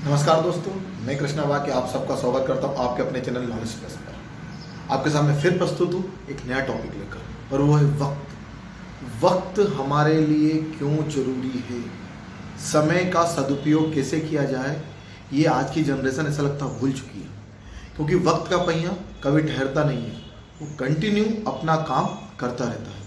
नमस्कार दोस्तों, मैं कृष्णा वाक्य आप सबका स्वागत करता हूं आपके अपने चैनल नॉलेज प्लस पर। आपके सामने फिर प्रस्तुत हूं एक नया टॉपिक लेकर, और वो है वक्त। वक्त हमारे लिए क्यों जरूरी है, समय का सदुपयोग कैसे किया जाए, ये आज की जनरेशन ऐसा लगता है भूल चुकी है। क्योंकि वक्त का पहिया कभी ठहरता नहीं है, वो कंटिन्यू अपना काम करता रहता है।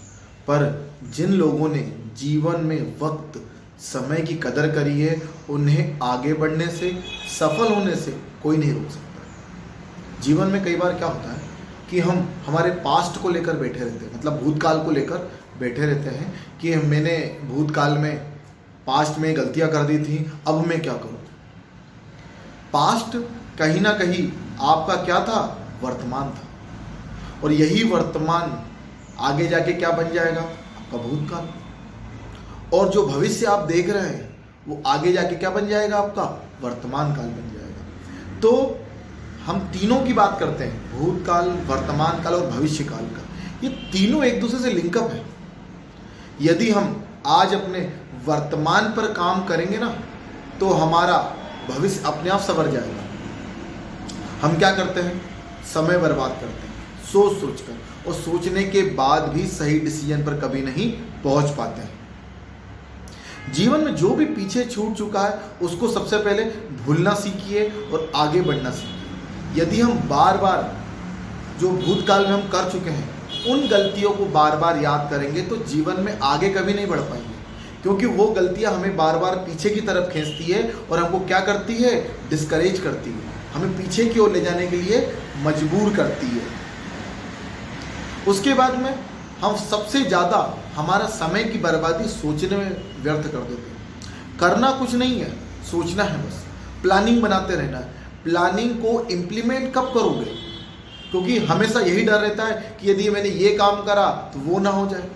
पर जिन लोगों ने जीवन में वक्त समय की कदर करी है, उन्हें आगे बढ़ने से, सफल होने से कोई नहीं रोक सकता। जीवन में कई बार क्या होता है कि हम हमारे पास्ट को लेकर बैठे रहते हैं, मतलब भूतकाल को लेकर बैठे रहते हैं कि मैंने भूतकाल में पास्ट में गलतियां कर दी थी, अब मैं क्या करूं। पास्ट कहीं ना कहीं आपका क्या था, वर्तमान था, और यही वर्तमान आगे जाके क्या बन जाएगा, आपका भूतकाल। और जो भविष्य आप देख रहे हैं वो आगे जाके क्या बन जाएगा, आपका वर्तमान काल बन जाएगा। तो हम तीनों की बात करते हैं, भूतकाल, वर्तमान काल और भविष्य काल का। ये तीनों एक दूसरे से लिंकअप है। यदि हम आज अपने वर्तमान पर काम करेंगे ना, तो हमारा भविष्य अपने आप संवर जाएगा। हम क्या करते हैं, समय बर्बाद करते हैं सोच सोच कर, और सोचने के बाद भी सही डिसीजन पर कभी नहीं पहुंच पाते हैं। जीवन में जो भी पीछे छूट चुका है उसको सबसे पहले भूलना सीखिए और आगे बढ़ना सीखिए। यदि हम बार बार जो भूतकाल में हम कर चुके हैं उन गलतियों को बार बार याद करेंगे तो जीवन में आगे कभी नहीं बढ़ पाएंगे, क्योंकि वो गलतियां हमें बार बार पीछे की तरफ खींचती है और हमको क्या करती है, डिस्करेज करती है, हमें पीछे की ओर ले जाने के लिए मजबूर करती है। उसके बाद में हम सबसे ज़्यादा हमारा समय की बर्बादी सोचने में व्यर्थ कर देते हैं। करना कुछ नहीं है, सोचना है बस, प्लानिंग बनाते रहना है। प्लानिंग को इम्प्लीमेंट कब करोगे, क्योंकि हमेशा यही डर रहता है कि यदि मैंने ये काम करा तो वो ना हो जाए,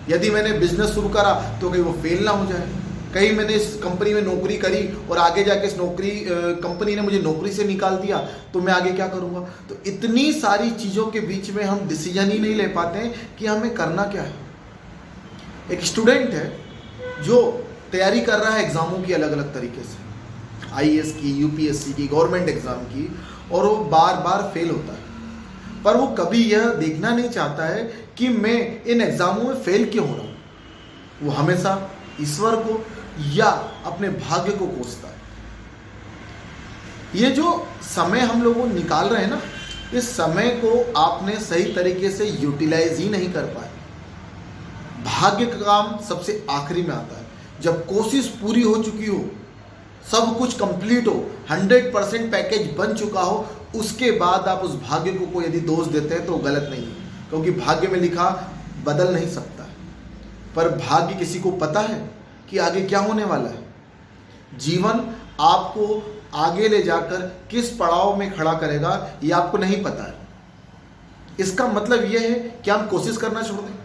यदि मैंने बिजनेस शुरू करा तो कहीं वो फेल ना हो जाए, कहीं मैंने इस कंपनी में नौकरी करी और आगे जाके इस कंपनी ने मुझे नौकरी से निकाल दिया तो मैं आगे क्या करूँगा। तो इतनी सारी चीज़ों के बीच में हम डिसीजन ही नहीं ले पाते हैं कि हमें करना क्या है। एक स्टूडेंट है जो तैयारी कर रहा है एग्ज़ामों की अलग अलग तरीके से, आईएएस की, यूपीएससी की, गवर्नमेंट एग्ज़ाम की, और वो बार बार फेल होता है। पर वो कभी यह देखना नहीं चाहता है कि मैं इन एग्ज़ामों में फेल क्यों हो रहा हूँ। वो हमेशा ईश्वर को या अपने भाग्य को कोसता है। ये जो समय हम लोग निकाल रहे हैं ना, इस समय को आपने सही तरीके से यूटिलाइज ही नहीं कर पाए। भाग्य का काम सबसे आखिरी में आता है, जब कोशिश पूरी हो चुकी हो, सब कुछ कंप्लीट हो, 100% पैकेज बन चुका हो, उसके बाद आप उस भाग्य को यदि दोष देते हैं तो गलत नहीं है, क्योंकि भाग्य में लिखा बदल नहीं सकता है। पर भाग्य किसी को पता है कि आगे क्या होने वाला है। जीवन आपको आगे ले जाकर किस पड़ाव में खड़ा करेगा ये आपको नहीं पता है। इसका मतलब यह है कि हम कोशिश करना छोड़ दें,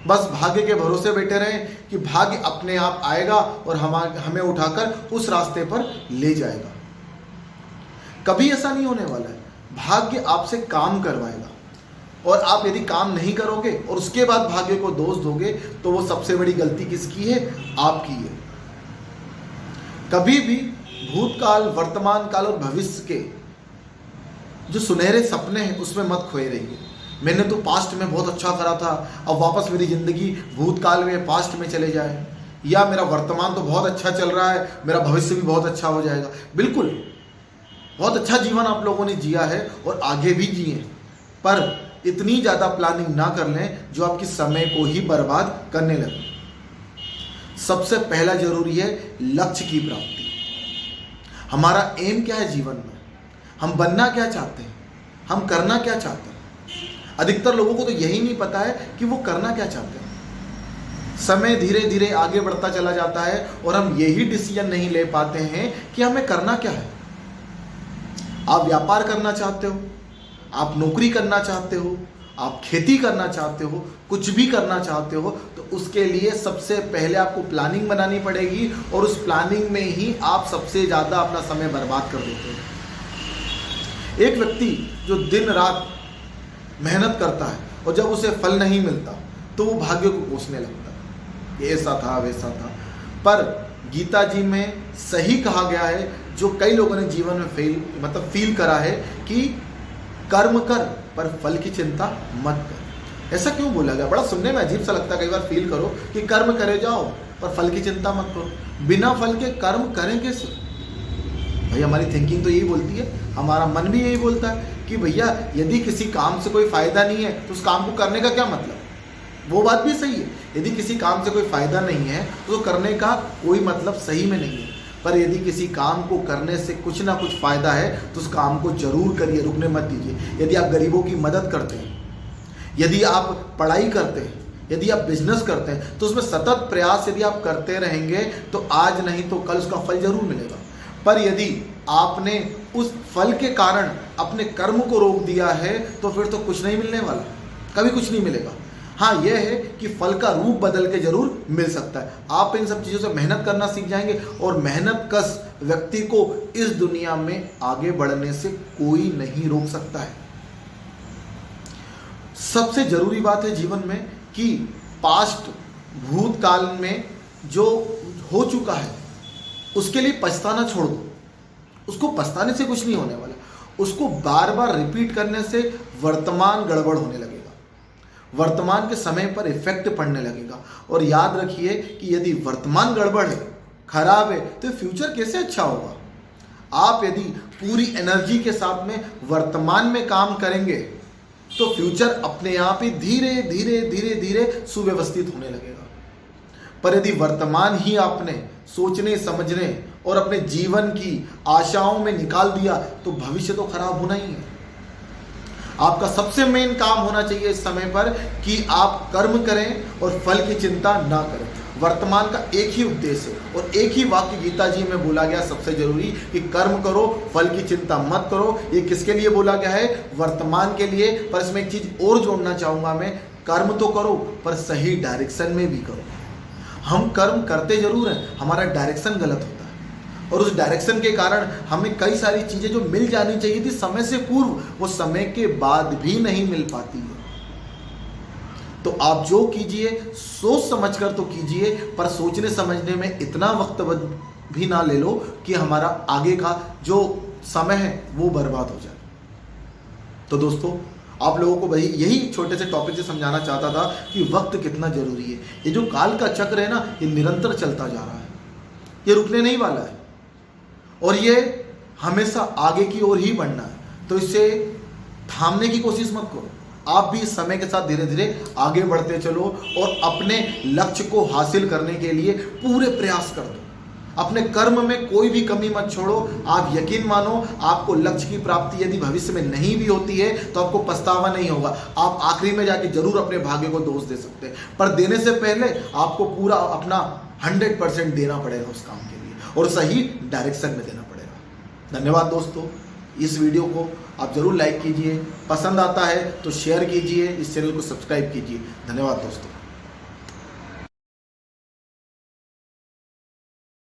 बस भाग्य के भरोसे बैठे रहें कि भाग्य अपने आप आएगा और हमें उठाकर उस रास्ते पर ले जाएगा। कभी ऐसा नहीं होने वाला है। भाग्य आपसे काम करवाएगा, और आप यदि काम नहीं करोगे और उसके बाद भाग्य को दोष दोगे तो वो सबसे बड़ी गलती किसकी है, आपकी है। कभी भी भूतकाल, वर्तमान काल और भविष्य के जो सुनहरे सपने हैं उसमें मत खोए रहिए। मैंने तो पास्ट में बहुत अच्छा करा था, अब वापस मेरी ज़िंदगी भूतकाल में, पास्ट में चले जाए, या मेरा वर्तमान तो बहुत अच्छा चल रहा है, मेरा भविष्य भी बहुत अच्छा हो जाएगा। बिल्कुल, बहुत अच्छा जीवन आप लोगों ने जिया है और आगे भी जिए, पर इतनी ज़्यादा प्लानिंग ना कर लें जो आपकी समय को ही बर्बाद करने लगे। सबसे पहला जरूरी है लक्ष्य की प्राप्ति। हमारा एम क्या है जीवन में, हम बनना क्या चाहते हैं, हम करना क्या चाहते हैं। अधिकतर लोगों को तो यही नहीं पता है कि वो करना क्या चाहते हैं। समय धीरे धीरे आगे बढ़ता चला जाता है और हम यही डिसीजन नहीं ले पाते हैं कि हमें करना क्या है। आप व्यापार करना चाहते हो, आप नौकरी करना चाहते हो, आप खेती करना चाहते हो, कुछ भी करना चाहते हो, तो उसके लिए सबसे पहले आपको प्लानिंग बनानी पड़ेगी, और उस प्लानिंग में ही आप सबसे ज़्यादा अपना समय बर्बाद कर देते हो। एक व्यक्ति जो दिन रात मेहनत करता है और जब उसे फल नहीं मिलता तो वो भाग्य को कोसने लगता है, ये ऐसा था वैसा था। पर गीता जी में सही कहा गया है, जो कई लोगों ने जीवन में फील करा है कि कर्म कर पर फल की चिंता मत कर। ऐसा क्यों बोला गया? बड़ा सुनने में अजीब सा लगता है। कई बार फील करो कि कर्म करे जाओ पर फल की चिंता मत करो। बिना फल के कर्म करें कैसे? भाई हमारी थिंकिंग तो यही बोलती है, हमारा मन भी यही बोलता है कि भैया यदि किसी काम से कोई फायदा नहीं है तो उस काम को करने का क्या मतलब। वो बात भी सही है, यदि किसी काम से कोई फायदा नहीं है तो करने का कोई मतलब सही में नहीं है। पर यदि किसी काम को करने से कुछ ना कुछ फायदा है तो उस काम को जरूर करिए, रुकने मत दीजिए। यदि आप गरीबों की मदद करते हैं, यदि आप पढ़ाई करते हैं, यदि आप बिजनेस करते हैं, तो उसमें सतत प्रयास यदि आप करते रहेंगे तो आज नहीं तो कल उसका फल जरूर मिलेगा। पर यदि आपने उस फल के कारण अपने कर्म को रोक दिया है तो फिर तो कुछ नहीं मिलने वाला, कभी कुछ नहीं मिलेगा। हाँ, यह है कि फल का रूप बदल के जरूर मिल सकता है। आप इन सब चीज़ों से मेहनत करना सीख जाएंगे और मेहनत कश व्यक्ति को इस दुनिया में आगे बढ़ने से कोई नहीं रोक सकता है। सबसे जरूरी बात है जीवन में कि पास्ट भूतकाल में जो हो चुका है उसके लिए पछताना छोड़ दो। उसको पछताने से कुछ नहीं होने वाला, उसको बार बार रिपीट करने से वर्तमान गड़बड़ होने लगेगा, वर्तमान के समय पर इफेक्ट पड़ने लगेगा। और याद रखिए कि यदि वर्तमान गड़बड़ है, खराब है, तो फ्यूचर कैसे अच्छा होगा। आप यदि पूरी एनर्जी के साथ में वर्तमान में काम करेंगे तो फ्यूचर अपने आप ही धीरे धीरे धीरे धीरे सुव्यवस्थित होने लगेगा। पर यदि वर्तमान ही आपने सोचने समझने और अपने जीवन की आशाओं में निकाल दिया तो भविष्य तो खराब होना ही है। आपका सबसे मेन काम होना चाहिए इस समय पर कि आप कर्म करें और फल की चिंता ना करें। वर्तमान का एक ही उद्देश्य है और एक ही वाक्य गीता जी में बोला गया सबसे जरूरी कि कर्म करो, फल की चिंता मत करो। ये किसके लिए बोला गया है? वर्तमान के लिए। पर इसमें एक चीज और जोड़ना चाहूंगा मैं, कर्म तो करो पर सही डायरेक्शन में भी करो। हम कर्म करते जरूर हैं, हमारा डायरेक्शन गलत होता है और उस डायरेक्शन के कारण हमें कई सारी चीजें जो मिल जानी चाहिए थी समय से पूर्व, वो समय के बाद भी नहीं मिल पाती है। तो आप जो कीजिए सोच समझकर तो कीजिए, पर सोचने समझने में इतना वक्त भी ना ले लो कि हमारा आगे का जो समय है वो बर्बाद हो जाए। तो दोस्तों, आप लोगों को भाई यही छोटे से टॉपिक से समझाना चाहता था कि वक्त कितना जरूरी है। ये जो काल का चक्र है ना, ये निरंतर चलता जा रहा है, ये रुकने नहीं वाला है और ये हमेशा आगे की ओर ही बढ़ना है। तो इसे थामने की कोशिश मत करो। आप भी इस समय के साथ धीरे धीरे आगे बढ़ते चलो और अपने लक्ष्य को हासिल करने के लिए पूरे प्रयास कर दो। अपने कर्म में कोई भी कमी मत छोड़ो। आप यकीन मानो, आपको लक्ष्य की प्राप्ति यदि भविष्य में नहीं भी होती है तो आपको पछतावा नहीं होगा। आप आखिरी में जाके जरूर अपने भाग्य को दोष दे सकते हैं, पर देने से पहले आपको पूरा अपना 100% देना पड़ेगा उस काम के लिए और सही डायरेक्शन में देना पड़ेगा। धन्यवाद दोस्तों। इस वीडियो को आप जरूर लाइक कीजिए, पसंद आता है तो शेयर कीजिए, इस चैनल को सब्सक्राइब कीजिए। धन्यवाद दोस्तों।